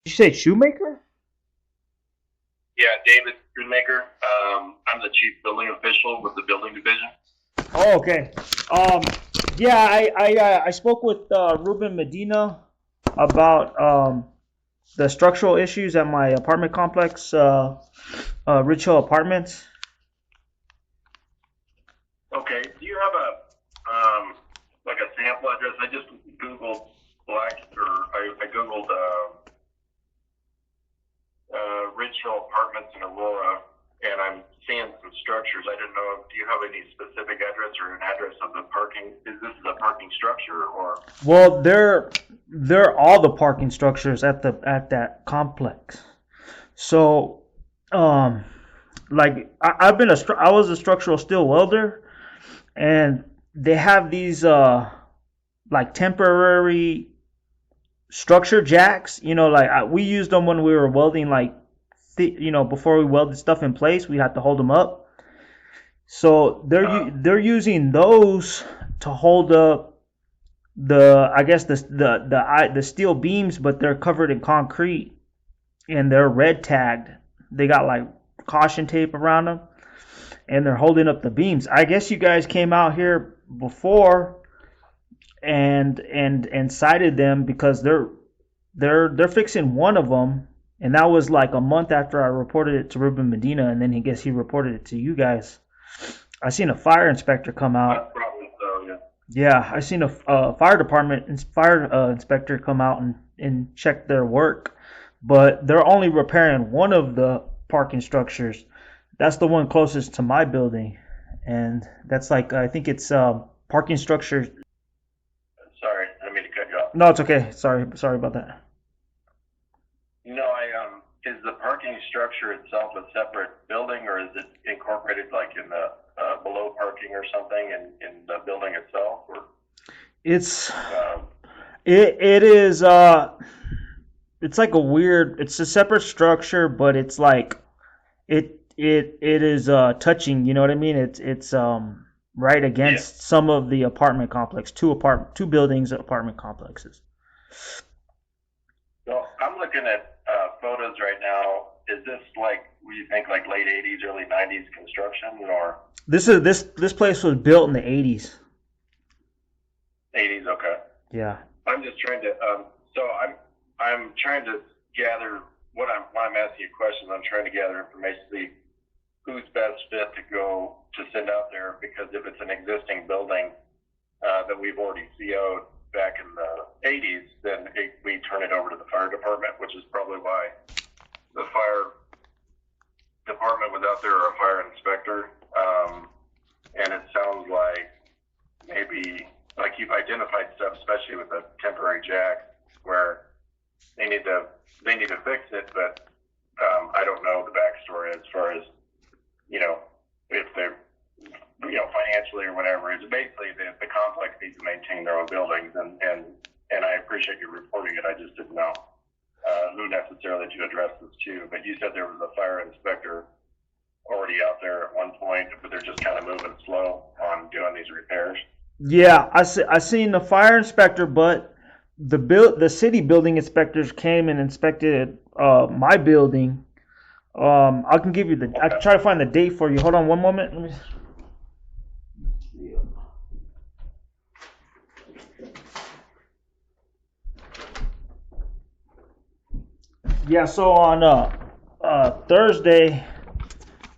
you say Shoemaker? Yeah, David Shoonmaker. I'm the chief building official with the building division. Oh, okay. Um, yeah, I spoke with Ruben Medina about the structural issues at my apartment complex, Rich Hill Apartments. Okay, do you have a like a sample address? I just googled I googled Ridge Hill Apartments in Aurora, and I'm seeing some structures. I didn't know. Do you have any specific address or an address of the parking? Is this a parking structure or? Well, they're all the parking structures at that complex. So, um, like I was a structural steel welder, and they have these like temporary structure jacks. Like we used them when we were welding, like before we welded stuff in place, we had to hold them up. So they're using those to hold up I guess the steel beams, but they're covered in concrete and they're red tagged. They got like caution tape around them, and they're holding up the beams. I guess you guys came out here before and cited them because they're fixing one of them, and that was like a month after I reported it to Ruben Medina, and then he reported it to you guys. I seen a fire inspector come out. Probably so. Yeah. Yeah, I seen a fire inspector come out and check their work, but they're only repairing one of the parking structures. That's the one closest to my building, and that's like I think it's parking structure. Sorry, I didn't mean to cut you off. No, it's okay. Sorry about that. No, is the parking structure itself a separate building, or is it incorporated like in the below parking or something in the building itself? Or It's um, it is it's like it's a separate structure, but it's like it is touching, you know what I mean? It's right yeah. against some of the apartment complex, two buildings apartment complexes. So I'm looking at photos right now. Is this like, what do you think, like late 80s, early 90s construction, or This place was built in the 80s. 80s? Okay. Yeah. I'm just trying to, I'm trying to gather why I'm asking you questions. I'm trying to gather information to see who's best fit to go to send out there, because if it's an existing building that we've already CO'd back in the 80s, then we turn it over to the fire department, which is probably why the fire department was out there, or a fire inspector. And it sounds like maybe like you've identified stuff, especially with the temporary jack, where they need to fix it, but I don't know the backstory as far as if they're financially or whatever. It's basically the complex needs to maintain their own buildings, and I appreciate you reporting it. I just didn't know who necessarily to address this to. But you said there was a fire inspector already out there at one point, but they're just kind of moving slow on doing these repairs. Yeah, I seen the fire inspector, but the city building inspectors came and inspected my building. I can give you I can try to find the date for you. Hold on one moment. Let me. Yeah, so on Thursday,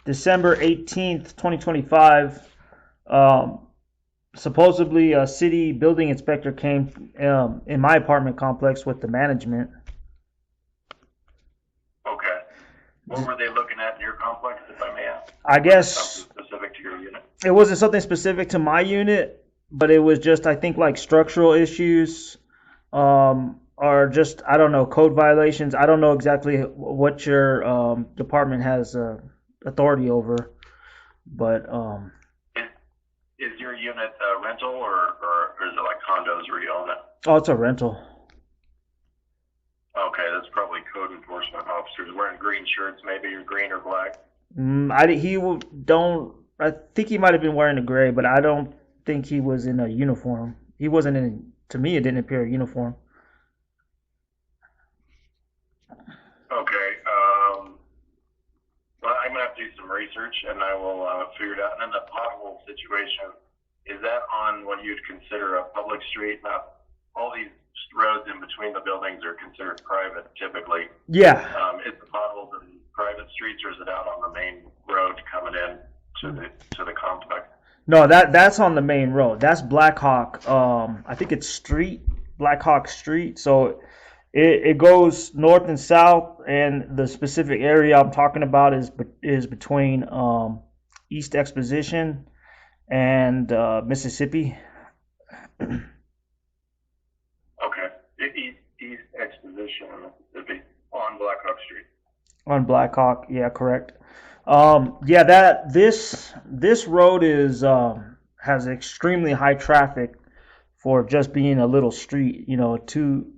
December 18th, 2025, supposedly a city building inspector came in my apartment complex with the management. Okay. What were they looking at in your complex, if I may ask? I guess Something specific to your unit? it wasn't something specific to my unit, but it was just, I think, like structural issues, or just, I don't know, code violations. I don't know exactly what your department has authority over, but Is your unit rental, or is it like condos where you own it? oh, it's a rental. Okay, that's probably code enforcement officers wearing green shirts, maybe, or green or black. I think he might have been wearing a gray, but I don't think he was in a uniform. He wasn't in. To me, it didn't appear a uniform. Okay. Well, I'm gonna have to do some research, and I will figure it out. And then the pothole situation, is that on what you'd consider a public street? Not all these roads in between the buildings are considered private typically. Yeah. Is the potholes in private streets, or is it out on the main road coming in to the complex? No, that's on the main road. That's Blackhawk. I think it's Street, Blackhawk Street. So it goes north and south, and the specific area I'm talking about is between East Exposition and Mississippi. Okay. East Exposition, Mississippi, on Blackhawk Street. On Blackhawk, yeah, correct. Yeah, that this road is has extremely high traffic for just being a little street. You know, two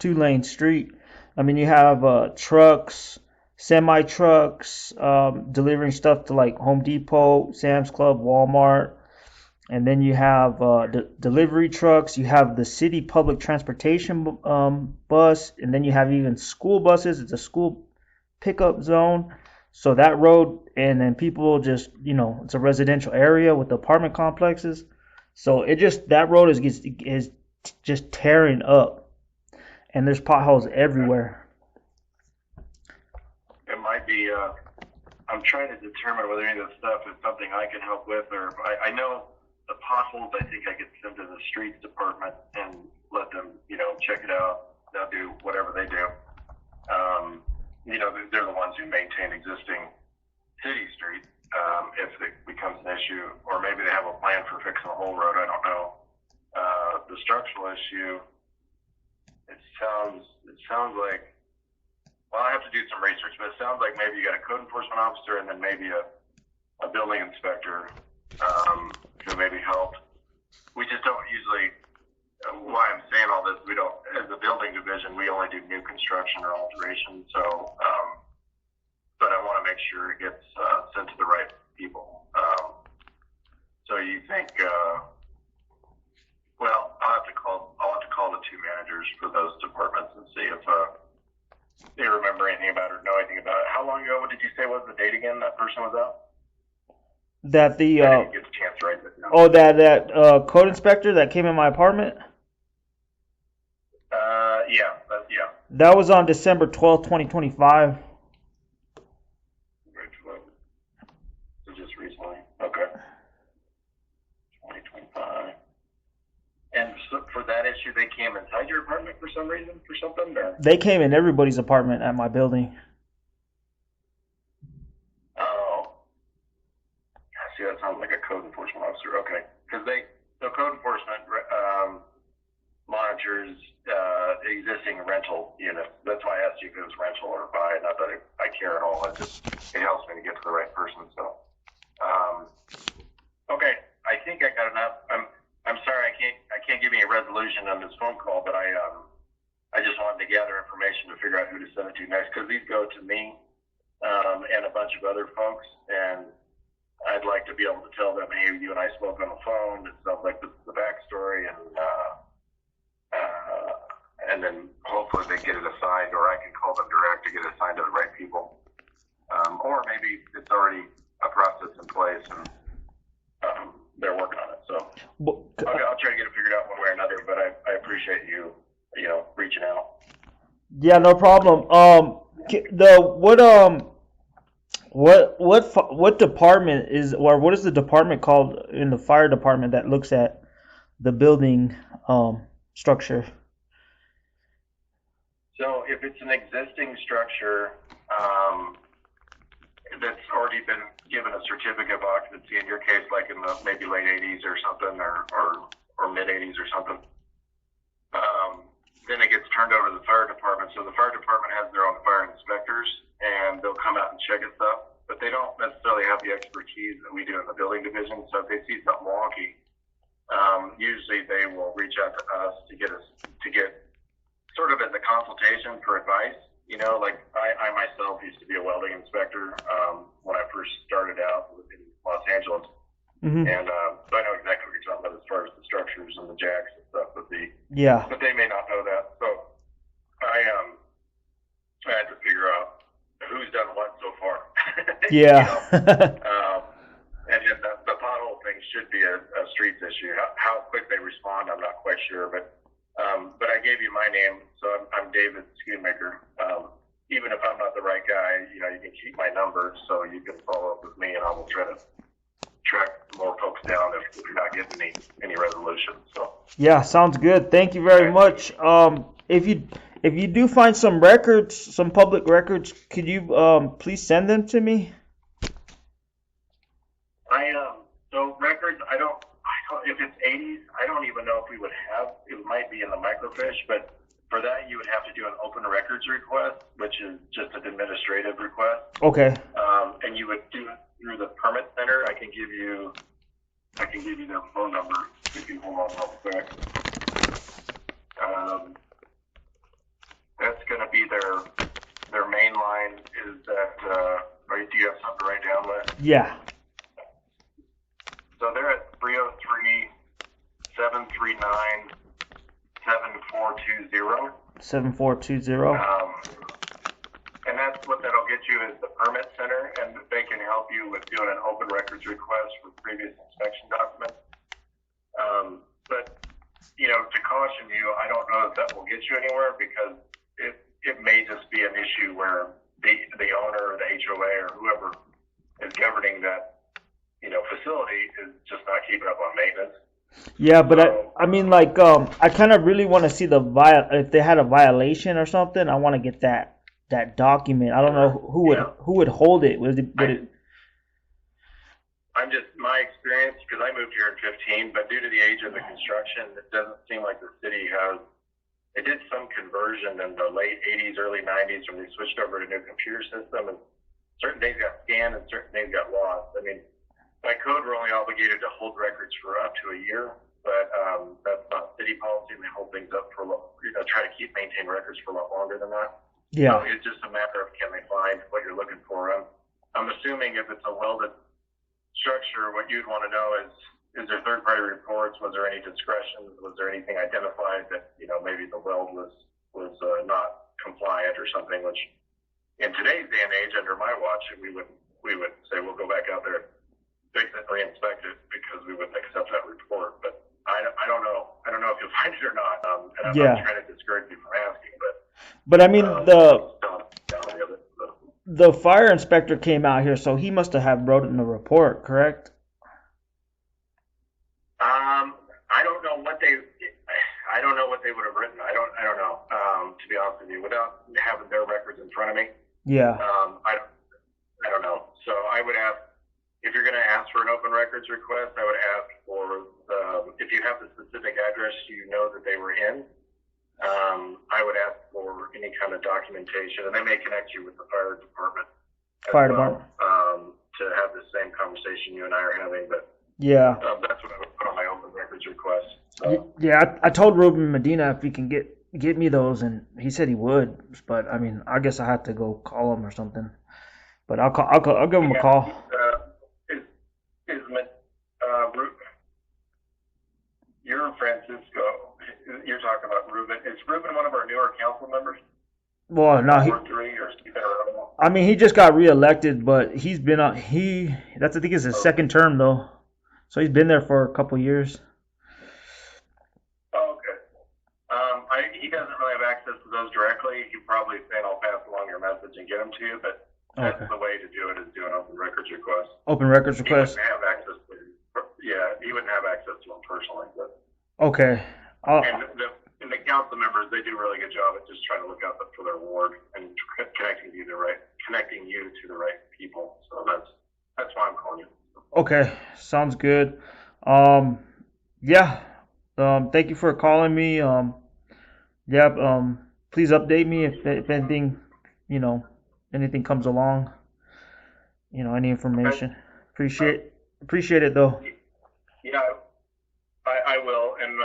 lane street. I mean, you have trucks, semi trucks, delivering stuff to like Home Depot, Sam's Club, Walmart, and then you have delivery trucks. You have the city public transportation bus, and then you have even school buses. It's a school pickup zone. So that road, and then people just, it's a residential area with apartment complexes. So that road is just tearing up, and there's potholes everywhere. It might be. I'm trying to determine whether any of this stuff is something I can help with, or I know the potholes. I think I could send to the streets department and let them, check it out. They'll do whatever they do. They're the ones who maintain existing city streets. If it becomes an issue, or maybe they have a plan for fixing the whole road. I don't know. The structural issue. It sounds like. Well, I have to do some research, but it sounds like maybe you got a code enforcement officer and then maybe a building inspector who maybe help. We just don't usually. Why I'm saying all this, we don't, as a building division, we only do new construction or alteration. So, but I want to make sure it gets sent to the right people. So you think? Well, I'll have to call the two managers for those departments and see if they remember anything about it or know anything about it. How long ago did you say was the date again that person was out? That the I didn't get a chance to write that down. that code inspector that came in my apartment. Yeah. That was on December 12th, 2025. So just recently. Okay. 2025. And so for that issue, they came inside your apartment for some reason, for something? Or? They came in everybody's apartment at my building. Oh. See, that sounds like a code enforcement officer. Okay. Because the code enforcement monitors existing rental units. That's why I asked you if it was rental or buy. Not that I care at all. It helps me to get to the right person. So, okay. I think I got enough. I'm sorry I can't give you a resolution on this phone call, but I just wanted to gather information to figure out who to send it to next, because these go to me and a bunch of other folks, and I'd like to be able to tell them, hey, you and I spoke on the phone. It sounds like this is the backstory, and then hopefully they get it assigned, or I can call them direct to get it assigned to the right people. Or maybe it's already a process in place and they're working on it. So I'll try to get it figured out one way or another, but I appreciate you reaching out. Yeah, no problem. What department is, or what is the department called in the fire department that looks at the building structure? So if it's an existing structure that's already been given a certificate of occupancy, in your case, like in the maybe late 80s or something, or mid 80s or something, then it gets turned over to the fire department. So the fire department has their own fire inspectors, and they'll come out and check it stuff, but they don't necessarily have the expertise that we do in the building division. So if they see something wonky, usually they will reach out to us to get sort of as a consultation for advice. Like I myself used to be a welding inspector when I first started out in Los Angeles. Mm-hmm. And so I know exactly what you're talking about as far as the structures and the jacks and stuff. But they may not know that. So I Yeah. And then the pothole thing should be a streets issue. How quick they respond, I'm not quite sure, but I gave you my name, so I'm David Shoonmaker. Even if I'm not the right guy, you can keep my number, so you can follow up with me, and I will try to track more folks down if you're not getting any resolution. So Yeah, sounds good. Thank you very much. If you do find some records, some public records, could you please send them to me? So records, I don't if it's 80s, I don't even know if we would have. It might be in the microfiche, but for that you would have to do an open records request, which is just an administrative request. Okay. And you would do it through the permit center. I can give you their phone number if you hold on real quick. That's going to be their main line. Is that do you have something to write down with? Yeah. So they're at 303-739-7420. 7420. And that's what that'll get you is the permit center, and they can help you with doing an open records request for previous inspection documents. But to caution you, I don't know if that will get you anywhere, because it may just be an issue where the owner or the HOA or whoever is governing that facility is just not keeping up on maintenance. Yeah, but I mean, like, I kind of really want to see if they had a violation or something. I want to get that document. I don't know who would hold it. I'm just my experience, because I moved here in 15, but due to the age of the construction, it doesn't seem like the city has. They did some conversion in the late 80s, early 90s when they switched over to a new computer system, and certain things got scanned and certain things got lost. I mean, by code, we're only obligated to hold records for up to a year, but that's not city policy, and they hold things up for try to maintain records for a lot longer than that. Yeah. So it's just a matter of can they find what you're looking for. I'm assuming if it's a welded structure, what you'd want to know is there third-party reports? Was there any discretion? Was there anything identified that maybe the weld was not compliant or something? Which in today's day and age, under my watch, we would say we'll go back out there, fix it, re-inspect it, because we wouldn't accept that report. But I don't know. I don't know if you'll find it or not. And I'm not trying to discourage you from asking, but I mean the fire inspector came out here, so he must have wrote in the report, correct? I don't know what they would have written. I don't know. To be honest with you, without having their records in front of me. Yeah. I don't know. So I would ask, if you're going to ask for an open records request, I would ask for if you have the specific address that they were in. I would ask for any kind of documentation, and they may connect you with the fire department. To have the same conversation you and I are having, but yeah, that's what I would put on my open records request. So. Yeah, I told Ruben Medina if he can get me those, and he said he would. But I mean, I guess I have to go call him or something. But I'll give him a call. You're Francisco. You're talking about Ruben. Is Ruben one of our newer council members? Well, no, I mean, he just got reelected, but he's been on. I think it's his second term though, so he's been there for a couple years. Oh, okay. He doesn't really have access to those directly. He probably saying I'll pass along your message and get them to you, but that's the way to do it, is do an open records request. Open records request. He wouldn't have access to. Yeah, he wouldn't have access to them personally, but. Okay. And the council members, they do a really good job at just trying to look out for their ward and connecting you to the right people. So that's why I'm calling you. Okay, sounds good. Yeah. Thank you for calling me. Please update me if anything, anything comes along. Any information. Okay. Appreciate it though. Yeah, I will. And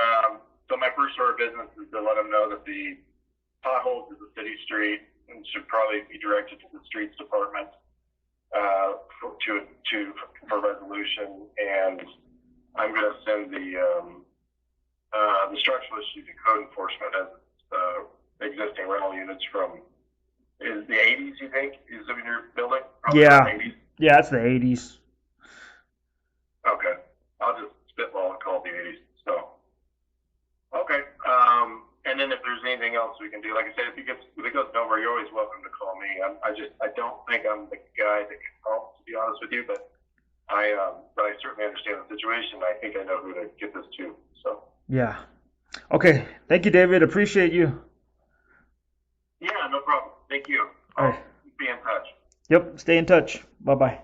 so my first order of business is to let them know that the potholes is a city street and should probably be directed to the streets department for resolution. And I'm going to send the structural issue to code enforcement as existing rental units from the 80s. You think is in your building? Probably Yeah. The 80s. Yeah, it's the 80s. Okay. I'll just spitball and call it the 80s. So, okay. And then if there's anything else we can do, like I said, if it goes nowhere, you're always welcome to call me. I don't think I'm the guy that can help, to be honest with you, but I certainly understand the situation. I think I know who to get this to. So. Yeah. Okay. Thank you, David. Appreciate you. Yeah, no problem. Thank you. All I'll right. be in touch. Yep. Stay in touch. Bye bye.